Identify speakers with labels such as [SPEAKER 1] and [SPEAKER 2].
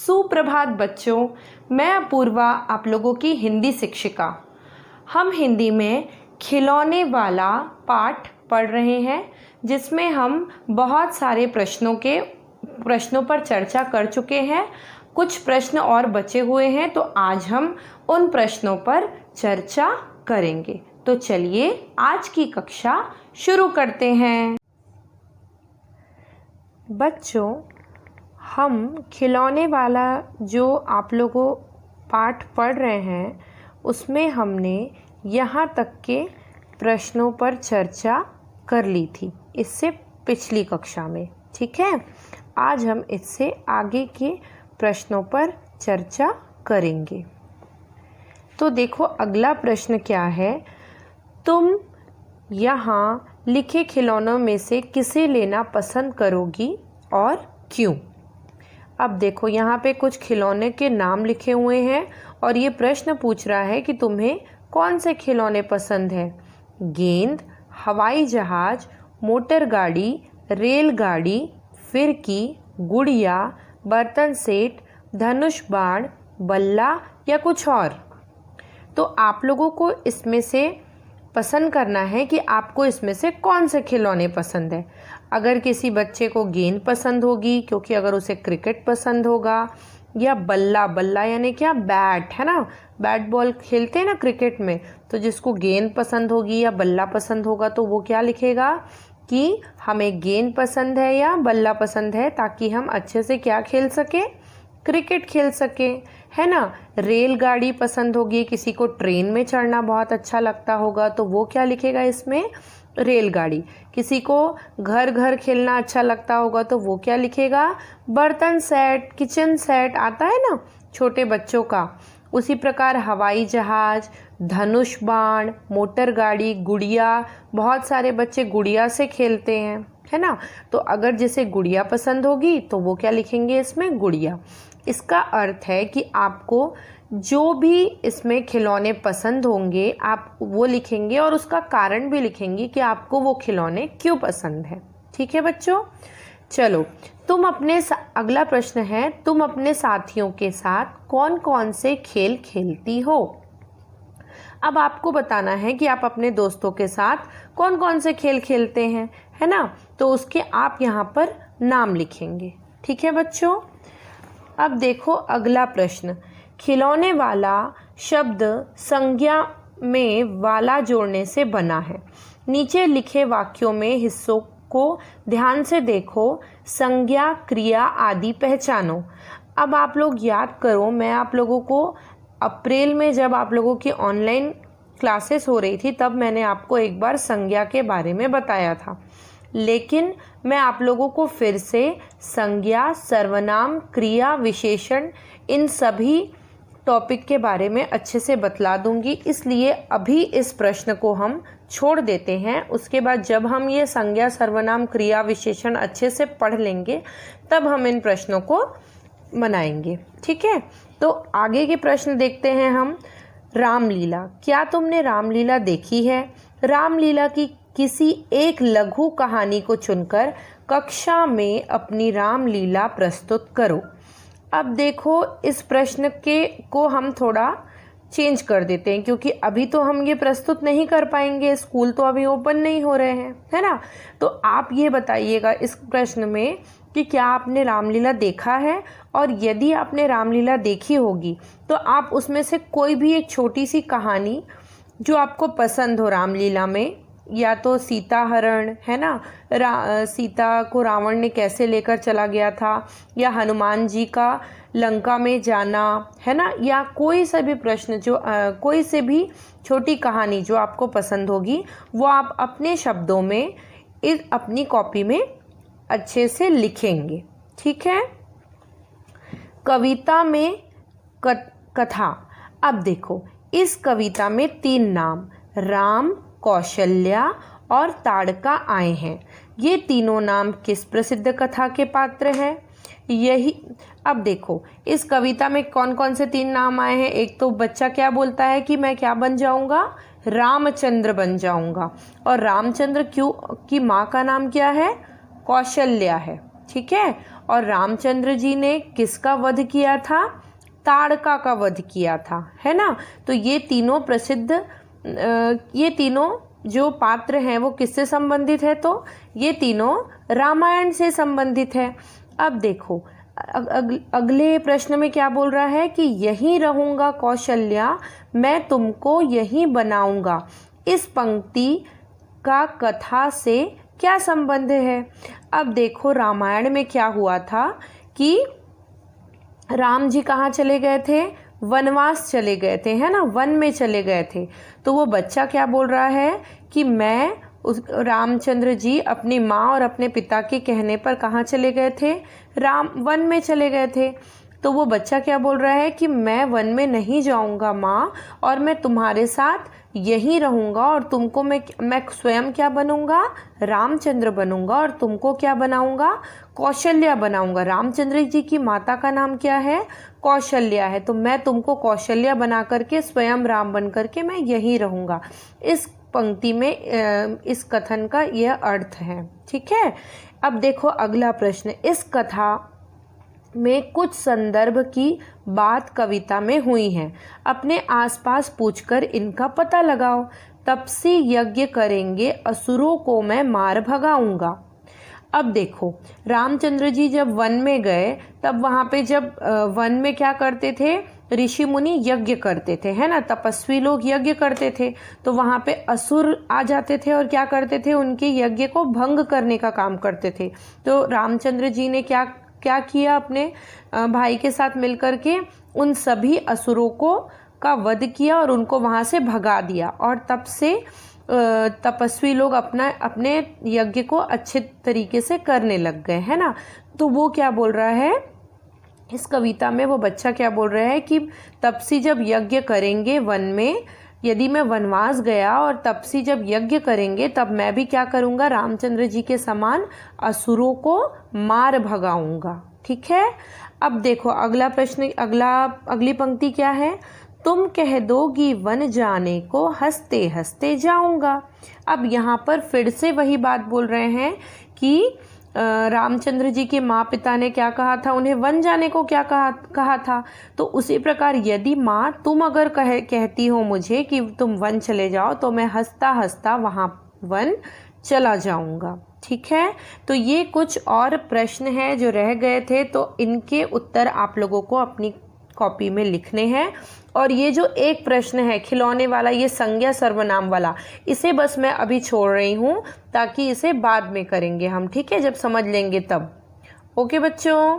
[SPEAKER 1] सुप्रभात बच्चों, मैं अपूर्वा आप लोगों की हिंदी शिक्षिका। हम हिंदी में खिलौने वाला पाठ पढ़ रहे हैं, जिसमें हम बहुत सारे प्रश्नों पर चर्चा कर चुके हैं। कुछ प्रश्न और बचे हुए हैं, तो आज हम उन प्रश्नों पर चर्चा करेंगे। तो चलिए आज की कक्षा शुरू करते हैं। बच्चों, हम खिलौने वाला जो आप लोगों पाठ पढ़ रहे हैं, उसमें हमने यहाँ तक के प्रश्नों पर चर्चा कर ली थी इससे पिछली कक्षा में। ठीक है, आज हम इससे आगे के प्रश्नों पर चर्चा करेंगे। तो देखो, अगला प्रश्न क्या है। तुम यहाँ लिखे खिलौनों में से किसे लेना पसंद करोगी और क्यों? अब देखो, यहाँ पे कुछ खिलौने के नाम लिखे हुए हैं और ये प्रश्न पूछ रहा है कि तुम्हें कौन से खिलौने पसंद हैं। गेंद, हवाई जहाज, मोटर गाड़ी, रेलगाड़ी, फिरकी, गुड़िया, बर्तन सेट, धनुष बाण, बल्ला या कुछ और। तो आप लोगों को इसमें से पसंद करना है कि आपको इसमें से कौन से खिलौने पसंद है। अगर किसी बच्चे को गेंद पसंद होगी, क्योंकि अगर उसे क्रिकेट पसंद होगा, या बल्ला यानी क्या, बैट है ना, बैट बॉल खेलते हैं ना क्रिकेट में, तो जिसको गेंद पसंद होगी या बल्ला पसंद होगा तो वो क्या लिखेगा कि हमें गेंद पसंद है या बल्ला पसंद है, ताकि हम अच्छे से क्या खेल सके, क्रिकेट खेल सके, है ना। रेलगाड़ी पसंद होगी, किसी को ट्रेन में चढ़ना बहुत अच्छा लगता होगा, तो वो क्या लिखेगा इसमें, रेलगाड़ी। किसी को घर घर खेलना अच्छा लगता होगा तो वो क्या लिखेगा, बर्तन सेट, किचन सेट आता है ना छोटे बच्चों का। उसी प्रकार हवाई जहाज, धनुष बाण, मोटर गाड़ी, गुड़िया, बहुत सारे बच्चे गुड़िया से खेलते हैं, है ना। तो अगर जिसे गुड़िया पसंद होगी तो वो क्या लिखेंगे इसमें, गुड़िया। इसका अर्थ है कि आपको जो भी इसमें खिलौने पसंद होंगे आप वो लिखेंगे और उसका कारण भी लिखेंगे कि आपको वो खिलौने क्यों पसंद है। ठीक है बच्चों, चलो अगला प्रश्न है, तुम अपने साथियों के साथ कौन कौन से खेल खेलती हो। अब आपको बताना है कि आप अपने दोस्तों के साथ कौन कौन से खेल खेलते हैं, है ना। तो उसके आप यहाँ पर नाम लिखेंगे। ठीक है बच्चों, अब देखो अगला प्रश्न। खिलौने वाला शब्द संज्ञा में वाला जोड़ने से बना है। नीचे लिखे वाक्यों में हिस्सों को ध्यान से देखो, संज्ञा, क्रिया आदि पहचानो। अब आप लोग याद करो, मैं आप लोगों को अप्रैल में जब आप लोगों की ऑनलाइन क्लासेस हो रही थी तब मैंने आपको एक बार संज्ञा के बारे में बताया था, लेकिन मैं आप लोगों को फिर से संज्ञा, सर्वनाम, क्रिया, विशेषण, इन सभी टॉपिक के बारे में अच्छे से बतला दूंगी। इसलिए अभी इस प्रश्न को हम छोड़ देते हैं। उसके बाद जब हम ये संज्ञा, सर्वनाम, क्रिया, विशेषण अच्छे से पढ़ लेंगे तब हम इन प्रश्नों को बनाएंगे। ठीक है, तो आगे के प्रश्न देखते हैं हम। रामलीला, क्या तुमने रामलीला देखी है? रामलीला की किसी एक लघु कहानी को चुनकर कक्षा में अपनी रामलीला प्रस्तुत करो। अब देखो, इस प्रश्न को हम थोड़ा चेंज कर देते हैं, क्योंकि अभी तो हम ये प्रस्तुत नहीं कर पाएंगे, स्कूल तो अभी ओपन नहीं हो रहे हैं, है ना। तो आप ये बताइएगा इस प्रश्न में कि क्या आपने रामलीला देखा है, और यदि आपने रामलीला देखी होगी तो आप उसमें से कोई भी एक छोटी सी कहानी जो आपको पसंद हो रामलीला में, या तो सीता हरण, है ना, सीता को रावण ने कैसे लेकर चला गया था, या हनुमान जी का लंका में जाना, है ना, या कोई सा भी प्रश्न जो कोई से भी छोटी कहानी जो आपको पसंद होगी, वो आप अपने शब्दों में अपनी कॉपी में अच्छे से लिखेंगे। ठीक है। कविता में कथा। अब देखो, इस कविता में 3 नाम राम, कौशल्या और ताड़का आए हैं। ये तीनों नाम किस प्रसिद्ध कथा के पात्र हैं? यही, अब देखो इस कविता में कौन कौन से 3 नाम आए हैं। एक तो बच्चा क्या बोलता है कि मैं क्या बन जाऊंगा, रामचंद्र बन जाऊंगा, और रामचंद्र क्यों की माँ का नाम क्या है, कौशल्या है। ठीक है। और रामचंद्र जी ने किसका वध किया था? ताड़का का वध किया था, है ना। तो ये तीनों प्रसिद्ध ये तीनों जो पात्र हैं वो किससे संबंधित है? तो ये तीनों रामायण से संबंधित है। अब देखो अगले प्रश्न में क्या बोल रहा है कि यहीं रहूंगा कौशल्या, मैं तुमको यहीं बनाऊंगा। इस पंक्ति का कथा से क्या संबंध है? अब देखो रामायण में क्या हुआ था कि राम जी कहाँ चले गए थे? वनवास चले गए थे, है ना, वन में चले गए थे। तो वो बच्चा क्या बोल रहा है कि मैं रामचंद्र जी अपनी माँ और अपने पिता के कहने पर कहाँ चले गए थे? वन में चले गए थे। तो वो बच्चा क्या बोल रहा है कि मैं वन में नहीं जाऊंगा माँ, और मैं तुम्हारे साथ यहीं रहूंगा, और तुमको मैं स्वयं क्या बनूंगा? रामचंद्र बनूंगा, और तुमको क्या बनाऊंगा? कौशल्या बनाऊंगा। रामचंद्र जी की माता का नाम क्या है? कौशल्या है। तो मैं तुमको कौशल्या बना करके स्वयं राम बन करके मैं यहीं रहूंगा। इस पंक्ति में इस कथन का यह अर्थ है। ठीक है। अब देखो अगला प्रश्न, इस कथा में कुछ संदर्भ की बात कविता में हुई है, अपने आसपास पूछकर इनका पता लगाओ। तपसी यज्ञ करेंगे, असुरों को मैं मार भगाऊंगा। अब देखो रामचंद्र जी जब वन में गए तब वहाँ पे जब वन में क्या करते थे? ऋषि मुनि यज्ञ करते थे, है ना, तपस्वी लोग यज्ञ करते थे। तो वहाँ पे असुर आ जाते थे और क्या करते थे? उनके यज्ञ को भंग करने का काम करते थे। तो रामचंद्र जी ने क्या किया? अपने भाई के साथ मिलकर के उन सभी असुरों का वध किया और उनको वहाँ से भगा दिया। और तब से तपस्वी लोग अपने यज्ञ को अच्छे तरीके से करने लग गए, है ना। तो वो क्या बोल रहा है इस कविता में? वो बच्चा क्या बोल रहा है कि तपसी जब यज्ञ करेंगे वन में, यदि मैं वनवास गया और तपसी जब यज्ञ करेंगे तब मैं भी क्या करूँगा? रामचंद्र जी के समान असुरों को मार भगाऊंगा। ठीक है। अब देखो अगला प्रश्न, अगली पंक्ति क्या है? तुम कह दोगी वन जाने को, हंसते हंसते जाऊंगा। अब यहाँ पर फिर से वही बात बोल रहे हैं कि रामचंद्र जी के माँ पिता ने क्या कहा था? उन्हें वन जाने को क्या कहा था। तो उसी प्रकार यदि माँ तुम अगर कहती हो मुझे कि तुम वन चले जाओ, तो मैं हंसता हंसता वहाँ वन चला जाऊंगा। ठीक है। तो ये कुछ और प्रश्न हैं जो रह गए थे, तो इनके उत्तर आप लोगों को अपनी कॉपी में लिखने हैं। और ये जो एक प्रश्न है खिलौने वाला, ये संज्ञा सर्वनाम वाला, इसे बस मैं अभी छोड़ रही हूँ ताकि इसे बाद में करेंगे हम। ठीक है, जब समझ लेंगे तब। ओके बच्चों।